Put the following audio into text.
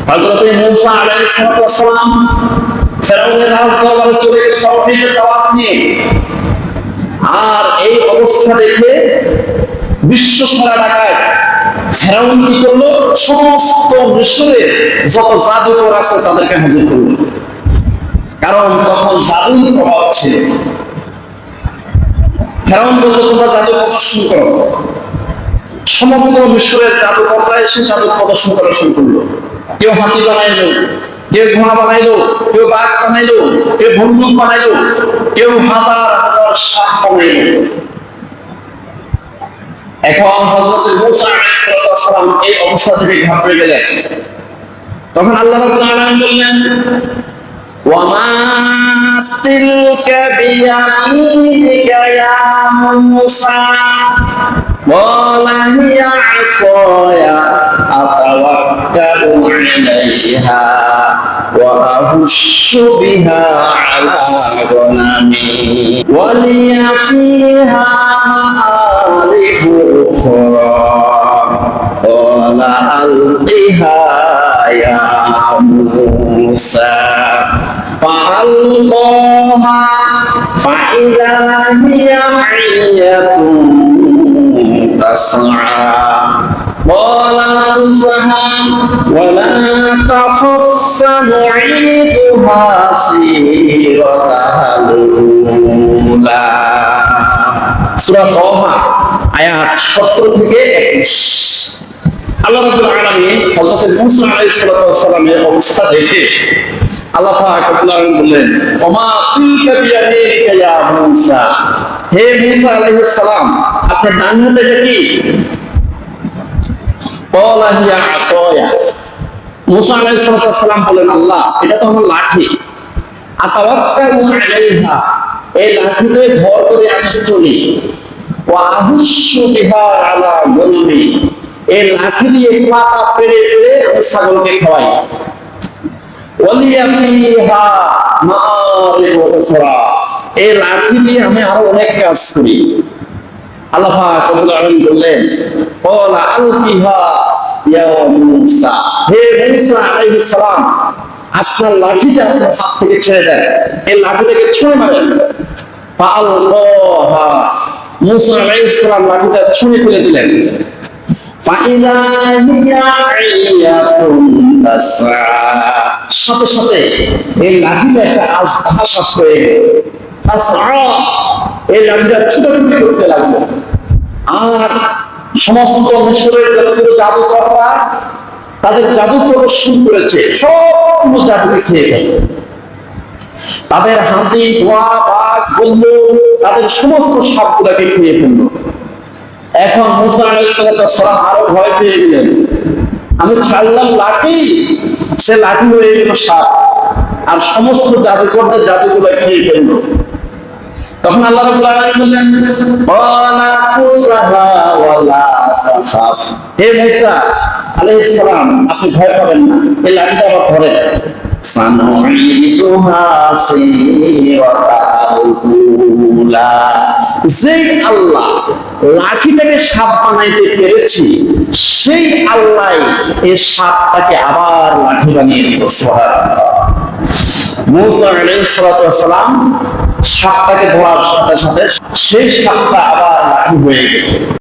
হযরত মূসা আলাইহিস সালাম ফেরাউনের রাজদরবারে চলে গেলেন তাওহীদের দাওয়াত নিয়ে। আর এই অবস্থা দেখে বিশ্ব সারা ঢাকায় ফেরাউন কি করলো, সমস্ত মিশরের যত জাদুকর আছে তাদেরকে হাজির করলো। কারণ তখন জাদুর প্রভাব ছিল। ফেরাউন বলল, তোমরা জাদু প্রদর্শন করো। সমগ্র মিশরের জাদুকররা এসে জাদু প্রদর্শন করা শুরু করলো। কেউ হাতি বানাইলো, কেউ ঘোড়া বানাইলো, কেউ বাঘ বানাইলো, কেউ ভল্লুক বানাইলো, কেউ হাজার হাজার সাপ বানাইলো। এখন হযরত মূসা আলাইহিস সালাম এই অবস্থা থেকে ঘাবড়ে গেলেন। তখন আল্লাহ রাব্বুল আলামিন বললেন, ওয়া মা তিলকা বিয়ামিনিকা ইয়া মূসা ক্বালা হিয়া আসায়া আতাওয়াক্কালু আলাইহা ওয়া আহুশশু বিহা আলা গনামি ওয়া লিয়া ফিহা মাআরিবু উখরা ক্বালা আলকিহা ইয়া মূসা فألقاها فإذا هي حية تسعى قال ارجعها ولا تخف سنعيدها سيرتها الأولى সূরা তাহা আয়াত 70 থেকে 21। আল্লাহ রাব্বুল আলামিন হযরত মূসা আলাইহিস সালামের অবস্থা দেখে আল্লাহ পাক বললেন, ওমা তিলকা বিয়ামিনিকা ইয়া মূসা, হে মূসা আলাইহিস সালাম, আপনার ডান হাতে এটা কি? ক্বালা হিয়া আসায়া, মূসা আলাইহিস সালাম বলেন, আল্লাহ এটা তো আমার লাঠি। আতাওয়াক্কালু আলাইহা, এই লাঠিতে ভর করে আমি চলি। ওয়া আহুশশু বিহা আলা গনমি, এই লাঠি দিয়ে পাতা পেড়ে পেড়ে আমি ছাগলকে খাওয়াই। এই লাঠি দিয়ে আমি আরো অনেক কাজ করি। আল্লাহ পাক রব্বুল আলামিন বললেন, ক্বালা আলকিহা ইয়া মূসা, হে মূসা আলাইহিস সালাম, আপনার লাঠিটা আপনার হাত থেকে ছেড়ে দেন, এই লাঠিটাকে ছুঁড়ে মারেন। ফাআলকাহা, মূসা আলাইহিস সালাম লাঠিটা ছুঁড়ে ফেলে দিলেন। ফাইদা হিয়া হাইয়াতুন তাসআ, সাথে সাথে এই লাঠিটা একটা আশ্বাস হয়ে গেল। এই লাঠিটা ছুটাছুটি করতে লাগলো। আর সমস্ত মিশরের যতগুলো জাদুকররা তাদের জাদু প্রদর্শন করেছে, সবগুলো জাদুকে খেয়ে গেল। তাদের হাতি, ঘোড়া, বাঘ, বল্লুক, তাদের সমস্ত সাপগুলোকে খেয়ে ফেললো। এখন মূসা আলাইহিস সালাম আরো ভয় পেয়ে গেলেন। আমি ছাড়লাম লাঠি, সে লাঠি হয়ে গেল সাপ, আর সমস্ত জাদুকরদের জাদুগুলো খেয়ে ফেললো। তখন আল্লাহ রাব্বুল আলামিন বললেন, ওয়ালা তুসরাহা ওয়ালা তাখাফ, হে মূসা আলাইহিস সালাম, আপনি ভয় পাবেন না, এই লাঠিটা আবার ধরেন। সানুঈদুহা সিরাতাল উলা, যেই আল্লাহ লাঠিটাকে সাপ বানাইতে পেরেছি, সেই আল্লাহ এই সাপটাকে আবার লাঠি বানিয়ে দিব। সুবহানাল্লাহ। মূসা আলাইহিস সালাম সাপটাকে ধরার সাথে সাথে সেই সাপটা আবার লাঠি হয়ে গেল।